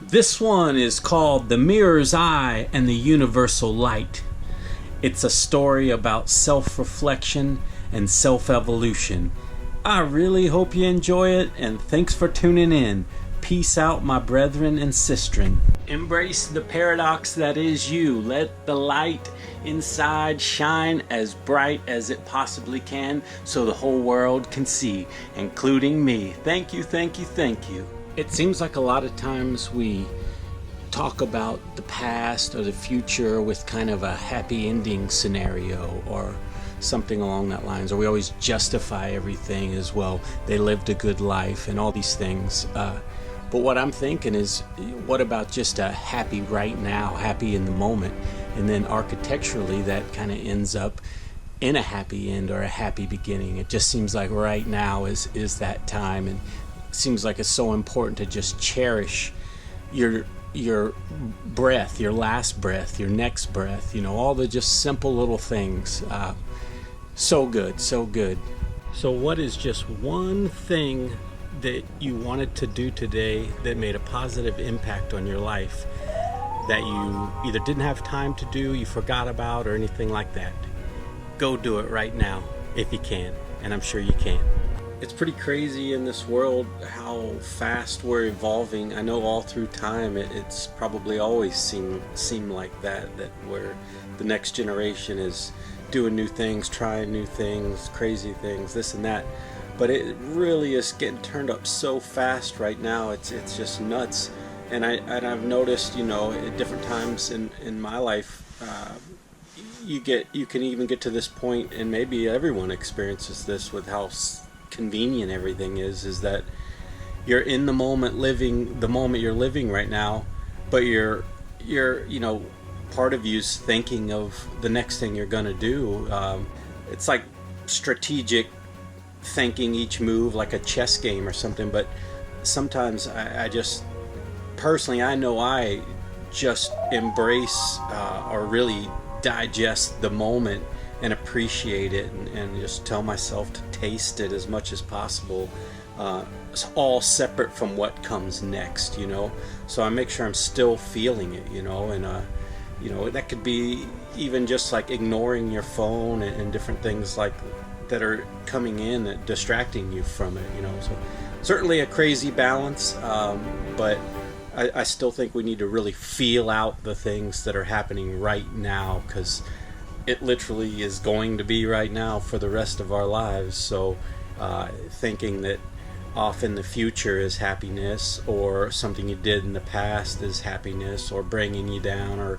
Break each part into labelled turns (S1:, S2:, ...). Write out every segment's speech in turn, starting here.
S1: This one is called The Mirror's Eye and the Universal Light. It's a story about self-reflection and self-evolution. I really hope you enjoy it, and thanks for tuning in. Peace out, my brethren and sistren. Embrace the paradox that is you. Let the light inside shine as bright as it possibly can so the whole world can see, including me. Thank you, thank you, thank you. It seems like a lot of times we talk about the past or the future with kind of a happy ending scenario or something along that lines, or we always justify everything as well. They lived a good life and all these things. But what I'm thinking is, what about just a happy right now, happy in the moment? And then architecturally that kind of ends up in a happy end or a happy beginning. It just seems like right now is that time, and it seems like it's so important to just cherish your breath, your last breath, your next breath, all the just simple little things. So good, so good. So what is just one thing that you wanted to do today that made a positive impact on your life that you either didn't have time to do, you forgot about, or anything like that? Go do it right now if you can, and I'm sure you can. It's pretty crazy in this world how fast we're evolving. I know all through time it's probably always seemed like that where the next generation is doing new things, trying new things, crazy things, this and that. But it really is getting turned up so fast right now. It's just nuts. And I've noticed, at different times in my life, you can even get to this point, and maybe everyone experiences this with how convenient everything is that you're in the moment, living the moment you're living right now, but you're part of you's thinking of the next thing you're gonna do. It's like strategic thinking, each move like a chess game or something. But sometimes I just personally, I know I just embrace or really digest the moment and appreciate it, and just tell myself to taste it as much as possible. It's all separate from what comes next, so I make sure I'm still feeling it, and that could be even just like ignoring your phone and different things like that are coming in and distracting you from it, so certainly a crazy balance, but I still think we need to really feel out the things that are happening right now, because it literally is going to be right now for the rest of our lives. So thinking that off in the future is happiness, or something you did in the past is happiness, or bringing you down,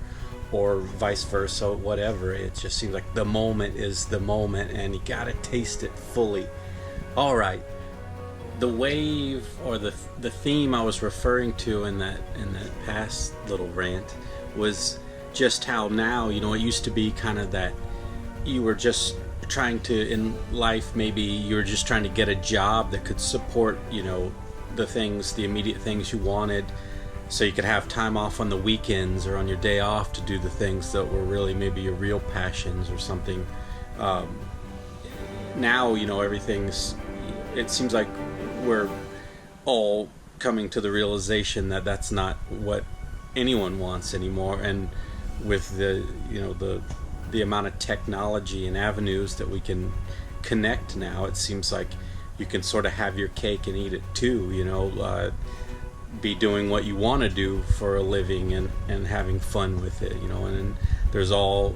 S1: or vice versa, whatever. It just seems like the moment is the moment, and you gotta taste it fully. All right, the wave, or the theme I was referring to in that past little rant was just how now, it used to be kind of that you were just trying to, in life, maybe you were just trying to get a job that could support, the immediate things you wanted, so you could have time off on the weekends or on your day off to do the things that were really maybe your real passions or something. Now, it seems like we're all coming to the realization that that's not what anyone wants anymore. And with the amount of technology and avenues that we can connect now, it seems like you can sort of have your cake and eat it too, be doing what you want to do for a living and having fun with it, and there's a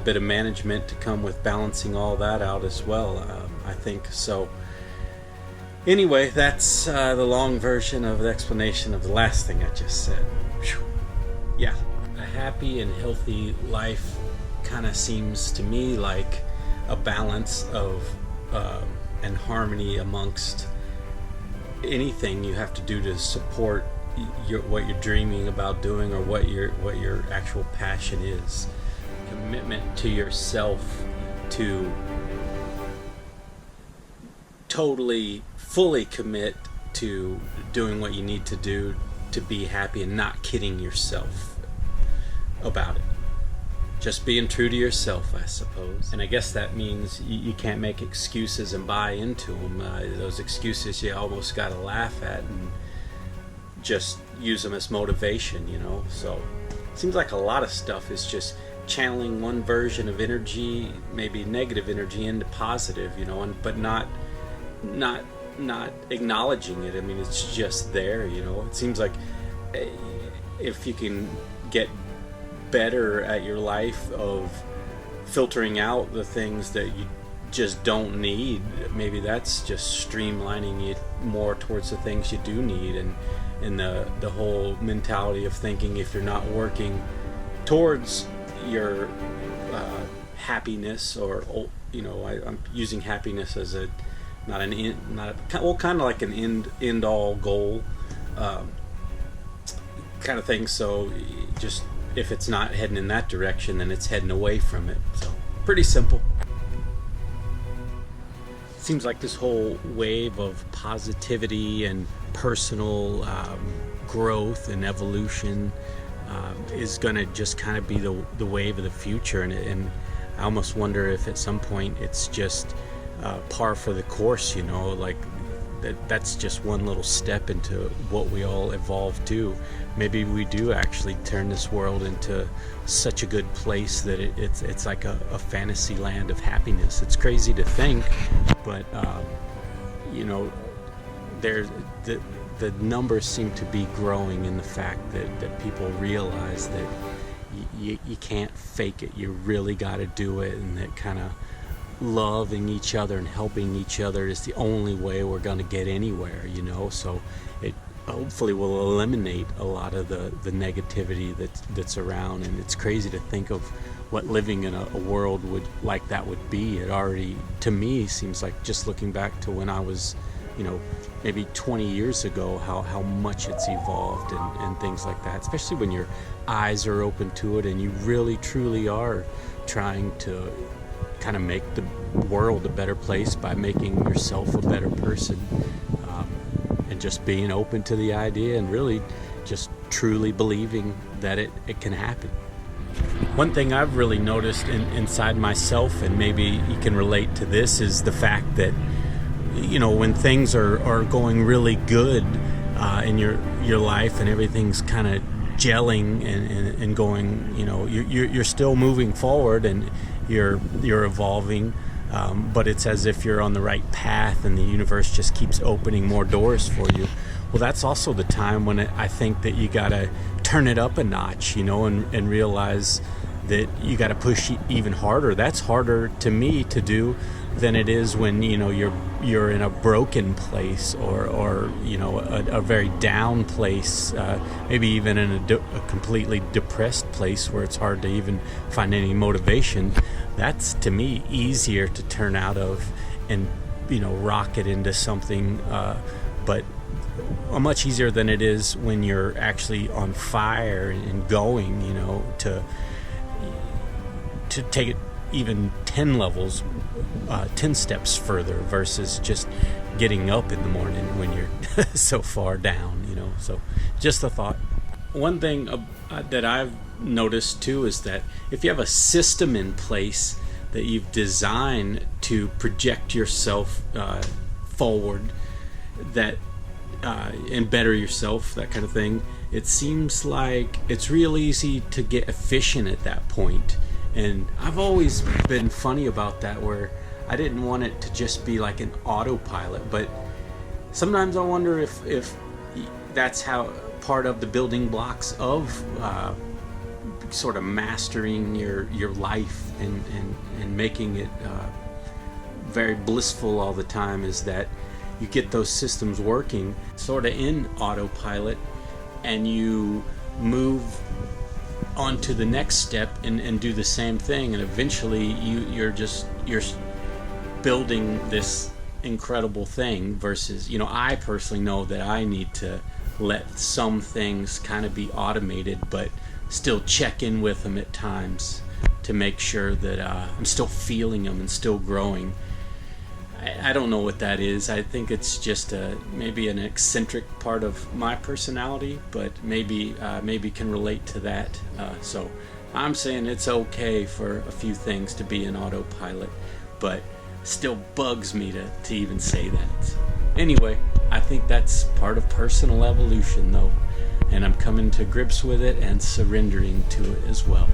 S1: bit of management to come with balancing all that out as well, I think. So anyway, that's the long version of the explanation of the last thing I just said. Whew. Yeah. A happy and healthy life kind of seems to me like a balance of and harmony amongst anything you have to do to support what you're dreaming about doing, or what your actual passion is. Commitment to yourself to totally, fully commit to doing what you need to do to be happy, and not kidding yourself about it. Just being true to yourself, I suppose. And I guess that means you can't make excuses and buy into them. Those excuses you almost got to laugh at and just use them as motivation, So it seems like a lot of stuff is just channeling one version of energy, maybe negative energy, into positive, but not acknowledging it. I mean, it's just there, It seems like if you can get better at your life of filtering out the things that you just don't need, maybe that's just streamlining it more towards the things you do need, and the whole mentality of thinking if you're not working towards your happiness, or I'm using happiness as kind of like an end all goal kind of thing. So just if it's not heading in that direction, then it's heading away from it. So pretty simple. Seems like this whole wave of positivity and personal growth and evolution is going to just kind of be the wave of the future, and I almost wonder if at some point it's just par for the course, like that's just one little step into what we all evolve to. Maybe we do actually turn this world into such a good place that it's like a fantasy land of happiness. It's crazy to think, but there's the numbers seem to be growing in the fact that people realize that you can't fake it. You really got to do it, and that kind of loving each other and helping each other is the only way we're going to get anywhere, So it hopefully will eliminate a lot of the negativity that's around. And it's crazy to think of what living in a world like that would be. It already, to me, seems like, just looking back to when I was maybe 20 years ago, how much it's evolved and things like that, especially when your eyes are open to it and you really truly are trying to kind of make the world a better place by making yourself a better person, and just being open to the idea and really just truly believing that it can happen. One thing I've really noticed inside myself, and maybe you can relate to this, is the fact that when things are going really good in your life and everything's kind of gelling and going, you're still moving forward and you're evolving, but it's as if you're on the right path and the universe just keeps opening more doors for you. Well, that's also the time when I think that you gotta turn it up a notch, and realize that you gotta push even harder. That's harder to me to do than it is when you're in a broken place or a very down place, maybe even in a completely depressed place where it's hard to even find any motivation. That's, to me, easier to turn out of and rocket into something, but much easier than it is when you're actually on fire and going, to take it even 10 levels, 10 steps further, versus just getting up in the morning when you're so far down, So just a thought. One thing that I've noticed too is that if you have a system in place that you've designed to project yourself forward, that and better yourself, that kind of thing, it seems like it's real easy to get efficient at that point. And I've always been funny about that, where I didn't want it to just be like an autopilot, but sometimes I wonder if that's how part of the building blocks of sort of mastering your life and making it very blissful all the time, is that you get those systems working sort of in autopilot, and you move on to the next step and do the same thing, and eventually you're building this incredible thing. Versus, I personally know that I need to let some things kind of be automated, but still check in with them at times to make sure that I'm still feeling them and still growing. I don't know what that is. I think it's just maybe an eccentric part of my personality, but maybe can relate to that. So I'm saying it's okay for a few things to be an autopilot, but still bugs me to even say that. Anyway, I think that's part of personal evolution though, and I'm coming to grips with it and surrendering to it as well.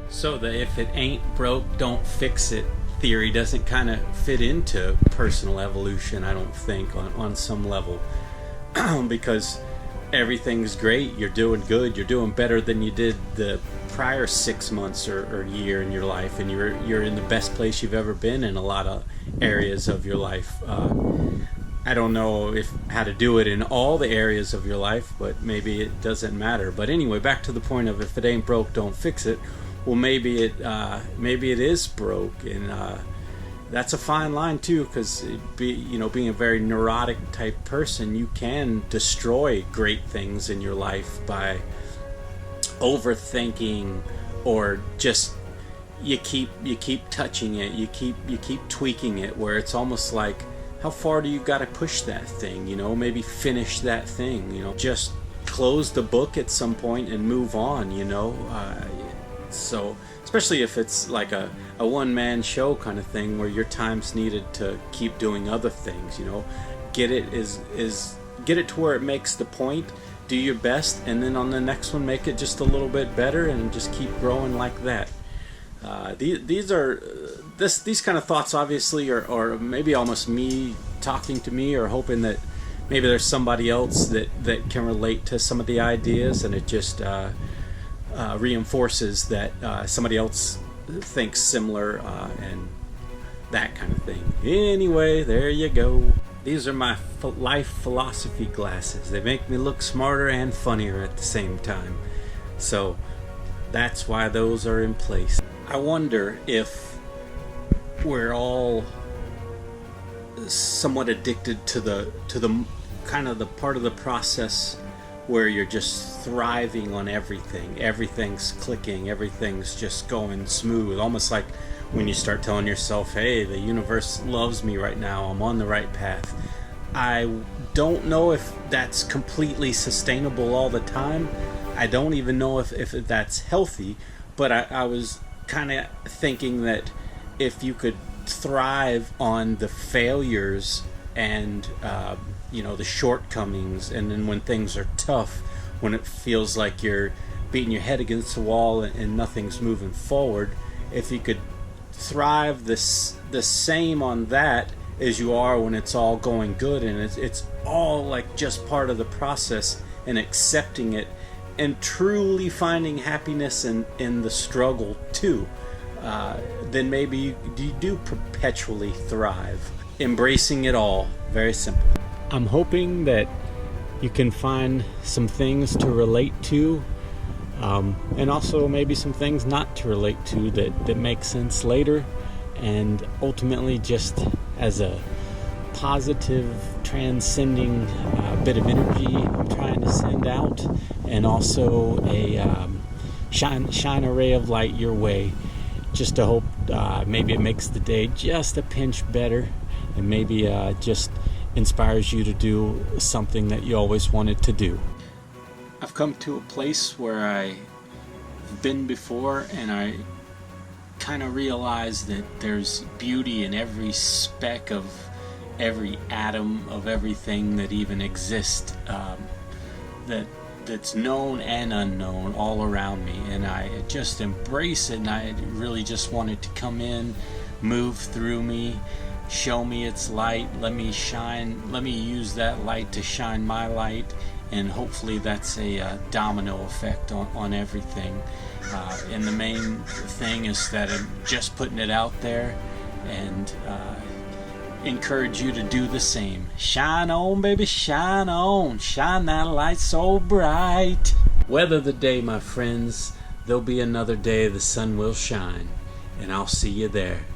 S1: So the if it ain't broke, don't fix it theory doesn't kind of fit into personal evolution, I don't think, on some level. Because everything's great, you're doing good, you're doing better than you did the prior 6 months or year in your life, and you're in the best place you've ever been in a lot of areas of your life. I don't know how to do it in all the areas of your life, but maybe it doesn't matter. But anyway, back to the point of if it ain't broke, don't fix it. Well, maybe it is broke, and that's a fine line too, because being a very neurotic type person, you can destroy great things in your life by overthinking, or just you keep touching it, you keep tweaking it, where it's almost like, how far do you got to push that thing? Maybe finish that thing. Just close the book at some point and move on. So especially if it's like a one-man show kind of thing, where your time's needed to keep doing other things. Get it to where it makes the point. Do your best, and then on the next one make it just a little bit better, and just keep growing like that. These kind of thoughts obviously are maybe almost me talking to me, or hoping that maybe there's somebody else that can relate to some of the ideas, and it just reinforces that somebody else thinks similar, and that kind of thing. Anyway, there you go. These are my life philosophy glasses. They make me look smarter and funnier at the same time. So that's why those are in place. I wonder if we're all somewhat addicted to the kind of the part of the process where you're just thriving on everything. Everything's clicking, everything's just going smooth. Almost like when you start telling yourself, hey, the universe loves me right now, I'm on the right path. I don't know if that's completely sustainable all the time. I don't even know if that's healthy, but I was kind of thinking that if you could thrive on the failures and the shortcomings, and then when things are tough, when it feels like you're beating your head against the wall and nothing's moving forward, if you could thrive the same on that as you are when it's all going good, and it's all like just part of the process, and accepting it and truly finding happiness in the struggle too, then maybe you do perpetually thrive. Embracing it all. Very simple. I'm hoping that you can find some things to relate to, and also maybe some things not to relate to that make sense later, and ultimately just as a positive, transcending bit of energy I'm trying to send out, and also a shine a ray of light your way, just to hope maybe it makes the day just a pinch better, and maybe just inspires you to do something that you always wanted to do. I've come to a place where I've been before, and I kind of realize that there's beauty in every speck of every atom of everything that even exists, that's known and unknown all around me, and I just embrace it, and I really just want it to come in, move through me, show me its light, let me use that light to shine my light, and hopefully that's a domino effect on everything. And the main thing is that I'm just putting it out there, and encourage you to do the same. Shine on, baby, shine on. Shine that light so bright. Weather the day, my friends. There'll be another day the sun will shine, and I'll see you there.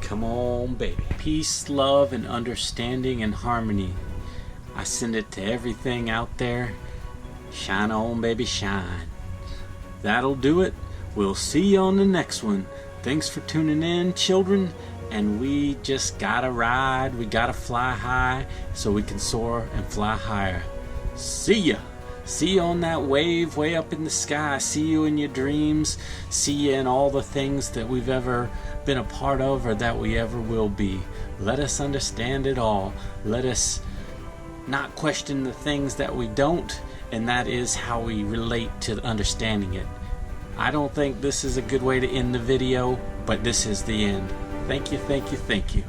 S1: Come on, baby. Peace, love, and understanding and harmony. I send it to everything out there. Shine on, baby, shine. That'll do it. We'll see you on the next one. Thanks for tuning in, children. And we just gotta ride. We gotta fly high so we can soar and fly higher. See ya. See you on that wave way up in the sky. See you in your dreams. See you in all the things that we've ever been a part of or that we ever will be. Let us understand it all. Let us not question the things that we don't, and that is how we relate to understanding it. I don't think this is a good way to end the video, but this is the end. Thank you, thank you, thank you.